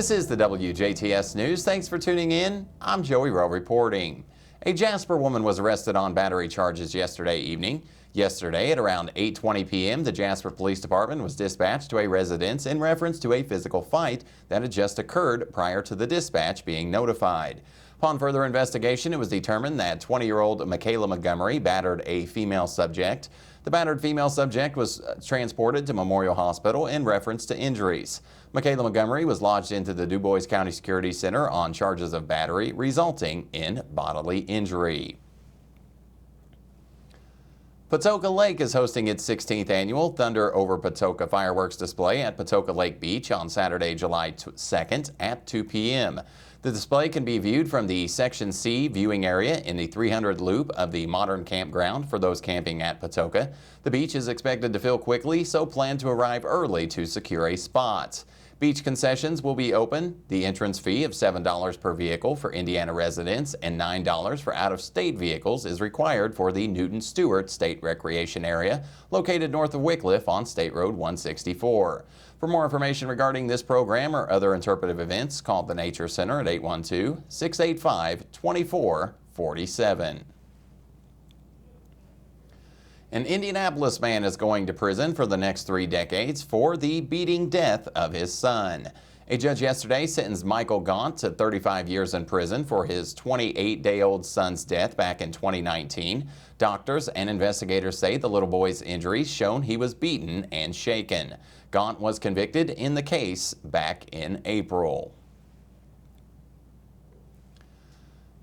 This is the WJTS News. Thanks for tuning in. I'm Joey Rehl reporting. A Jasper woman was arrested on battery charges yesterday evening. Yesterday at around 8:20 p.m., the Jasper Police Department was dispatched to a residence in reference to a physical fight that had just occurred prior to the dispatch being notified. Upon further investigation, it was determined that 20-year-old Michaela Montgomery battered a female subject. The battered female subject was transported to Memorial Hospital in reference to injuries. Michaela Montgomery was lodged into the DuBois County Security Center on charges of battery resulting in bodily injury. Patoka Lake is hosting its 16th annual Thunder Over Patoka fireworks display at Patoka Lake Beach on Saturday, July 2nd at 2 p.m. The display can be viewed from the Section C viewing area in the 300 loop of the modern campground for those camping at Patoka. The beach is expected to fill quickly, so plan to arrive early to secure a spot. Beach concessions will be open. The entrance fee of $7 per vehicle for Indiana residents and $9 for out-of-state vehicles is required for the Newton-Stewart State Recreation Area, located north of Wickliffe on State Road 164. For more information regarding this program or other interpretive events, call the Nature Center at 812-685-2447. An Indianapolis man is going to prison for the next 3 decades for the beating death of his son. A judge yesterday sentenced Michael Gaunt to 35 years in prison for his 28-day-old son's death back in 2019. Doctors and investigators say the little boy's injuries shown he was beaten and shaken. Gaunt was convicted in the case back in April.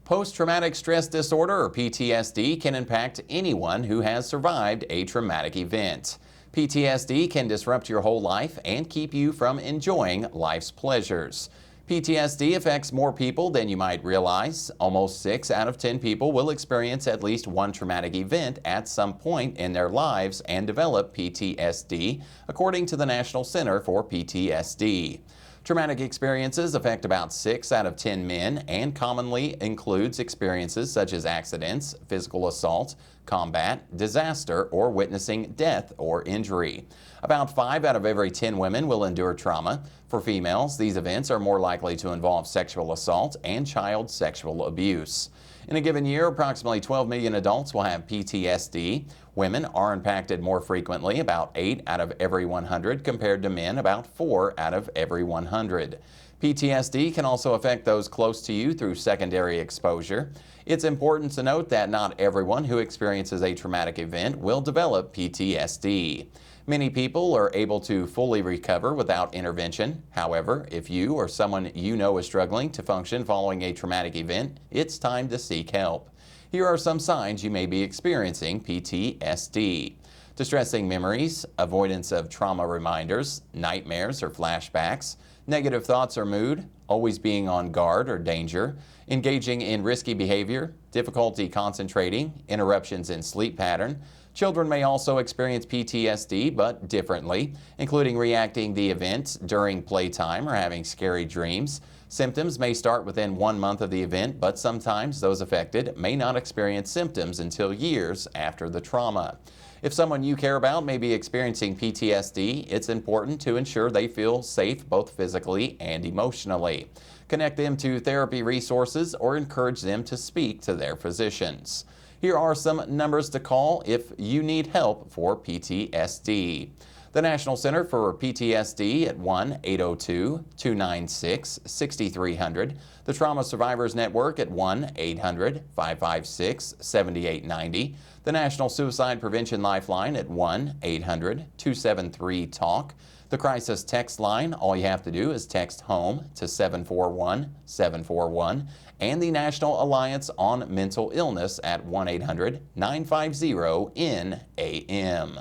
Post-traumatic stress disorder, or PTSD, can impact anyone who has survived a traumatic event. PTSD can disrupt your whole life and keep you from enjoying life's pleasures. PTSD affects more people than you might realize. Almost 6 out of 10 people will experience at least one traumatic event at some point in their lives and develop PTSD, according to the National Center for PTSD. Traumatic experiences affect about 6 out of 10 men and commonly includes experiences such as accidents, physical assault, combat, disaster, or witnessing death or injury. About 5 out of every 10 women will endure trauma. For females, these events are more likely to involve sexual assault and child sexual abuse. In a given year, approximately 12 million adults will have PTSD. Women are impacted more frequently, about 8 out of every 100, compared to men, about 4 out of every 100. PTSD can also affect those close to you through secondary exposure. It's important to note that not everyone who experiences a traumatic event will develop PTSD. Many people are able to fully recover without intervention. However, if you or someone you know is struggling to function following a traumatic event, it's time to seek help. Here are some signs you may be experiencing PTSD. Distressing memories, avoidance of trauma reminders, nightmares or flashbacks, negative thoughts or mood, always being on guard or danger, engaging in risky behavior, difficulty concentrating, interruptions in sleep pattern. Children may also experience PTSD, but differently, including reacting the event during playtime or having scary dreams. Symptoms may start within 1 month of the event, but sometimes those affected may not experience symptoms until years after the trauma. If someone you care about may be experiencing PTSD, it's important to ensure they feel safe both physically and emotionally. Connect them to therapy resources or encourage them to speak to their physicians. Here are some numbers to call if you need help for PTSD. The National Center for PTSD at 1-802-296-6300. The Trauma Survivors Network at 1-800-556-7890. The National Suicide Prevention Lifeline at 1-800-273-TALK. The Crisis Text Line, all you have to do is text HOME to 741-741. And the National Alliance on Mental Illness at 1-800-950-NAM.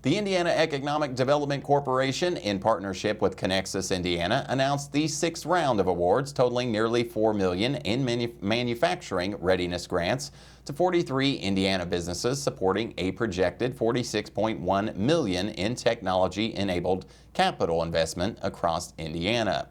The Indiana Economic Development Corporation, in partnership with Connexus Indiana, announced the 6th round of awards totaling nearly $4 million in manufacturing readiness grants to 43 Indiana businesses, supporting a projected $46.1 million in technology-enabled capital investment across Indiana.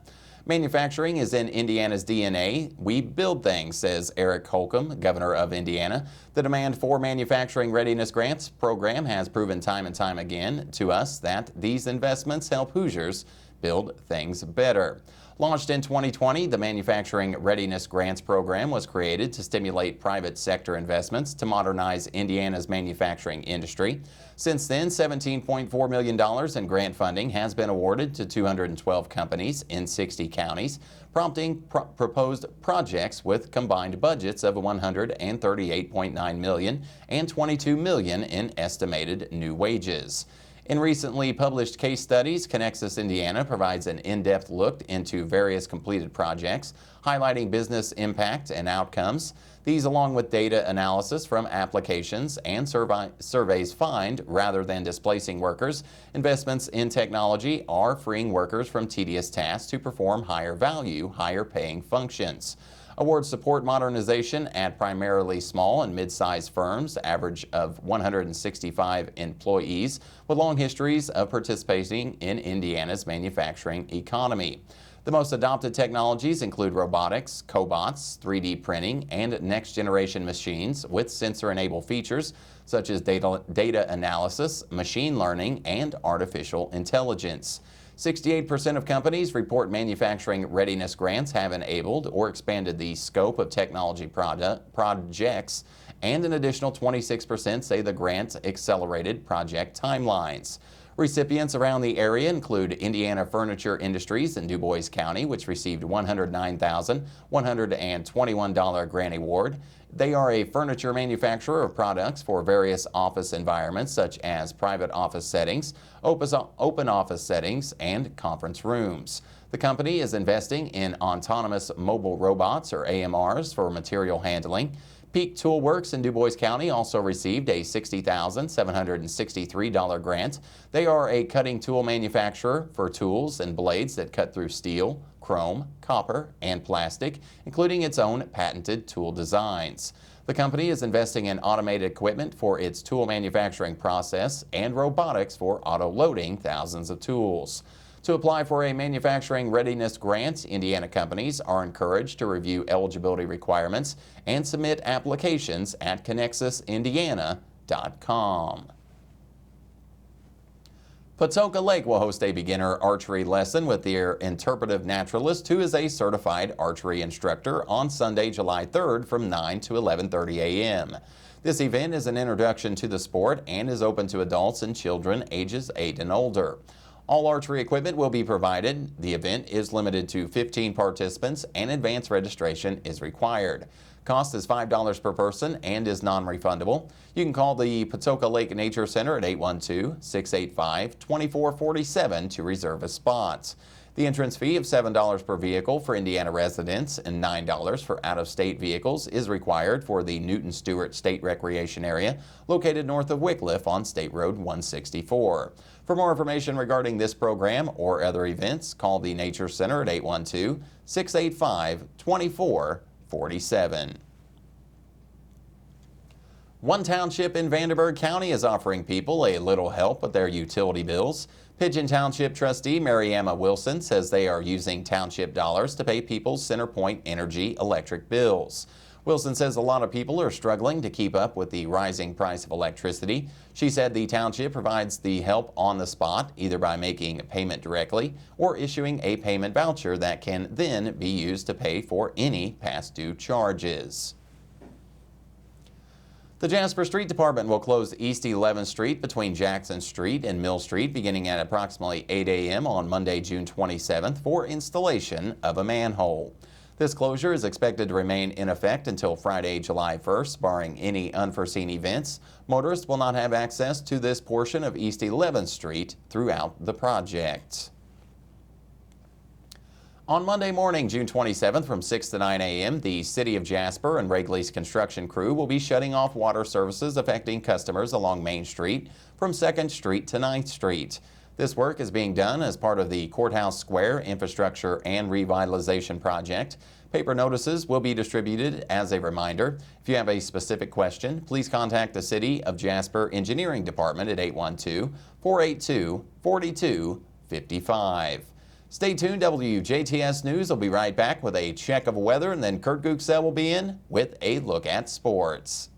Manufacturing is in Indiana's DNA. We build things, says Eric Holcomb, governor of Indiana. The demand for manufacturing readiness grants program has proven time and time again to us that these investments help Hoosiers build things better. Launched in 2020, the Manufacturing Readiness Grants Program was created to stimulate private sector investments to modernize Indiana's manufacturing industry. Since then, $17.4 million in grant funding has been awarded to 212 companies in 60 counties, prompting proposed projects with combined budgets of $138.9 million and $22 million in estimated new wages. In recently published case studies, Connexus Indiana provides an in-depth look into various completed projects, highlighting business impact and outcomes. These, along with data analysis from applications and surveys, find, rather than displacing workers, investments in technology are freeing workers from tedious tasks to perform higher value, higher paying functions. Awards support modernization at primarily small and mid-sized firms, average of 165 employees, with long histories of participating in Indiana's manufacturing economy. The most adopted technologies include robotics, cobots, 3D printing, and next-generation machines with sensor-enabled features such as data analysis, machine learning, and artificial intelligence. 68% of companies report manufacturing readiness grants have enabled or expanded the scope of technology projects, and an additional 26% say the grant accelerated project timelines. Recipients around the area include Indiana Furniture Industries in Du Bois County, which received $109,121 grant award. They are a furniture manufacturer of products for various office environments such as private office settings, open office settings, and conference rooms. The company is investing in autonomous mobile robots, or AMRs, for material handling. Peak Tool Works in Du Bois County also received a $60,763 grant. They are a cutting tool manufacturer for tools and blades that cut through steel, chrome, copper, and plastic, including its own patented tool designs. The company is investing in automated equipment for its tool manufacturing process and robotics for auto-loading thousands of tools. To apply for a manufacturing readiness grant, Indiana companies are encouraged to review eligibility requirements and submit applications at connexusindiana.com. Patoka Lake will host a beginner archery lesson with their interpretive naturalist, who is a certified archery instructor, on Sunday, July 3rd from 9 to 11:30 a.m. This event is an introduction to the sport and is open to adults and children ages 8 and older. All archery equipment will be provided. The event is limited to 15 participants and advance registration is required. Cost is $5 per person and is non-refundable. You can call the Patoka Lake Nature Center at 812-685-2447 to reserve a spot. The entrance fee of $7 per vehicle for Indiana residents and $9 for out-of-state vehicles is required for the Newton Stewart State Recreation Area, located north of Wycliffe on State Road 164. For more information regarding this program or other events, call the Nature Center at 812-685-2447. One township in Vanderburgh County is offering people a little help with their utility bills. Pigeon Township trustee Mary Emma Wilson says they are using township dollars to pay people's CenterPoint Energy electric bills. Wilson says a lot of people are struggling to keep up with the rising price of electricity. She said the township provides the help on the spot, either by making a payment directly or issuing a payment voucher that can then be used to pay for any past due charges. The Jasper Street Department will close East 11th Street between Jackson Street and Mill Street beginning at approximately 8 a.m. on Monday, June 27th for installation of a manhole. This closure is expected to remain in effect until Friday, July 1st, barring any unforeseen events. Motorists will not have access to this portion of East 11th Street throughout the project. On Monday morning, June 27th from 6 to 9 a.m., the City of Jasper and Wrigley's construction crew will be shutting off water services affecting customers along Main Street from 2nd Street to 9th Street. This work is being done as part of the Courthouse Square Infrastructure and Revitalization Project. Paper notices will be distributed as a reminder. If you have a specific question, please contact the City of Jasper Engineering Department at 812-482-4255. Stay tuned. WJTS News will be right back with a check of weather, and then Kurt Guxell will be in with a look at sports.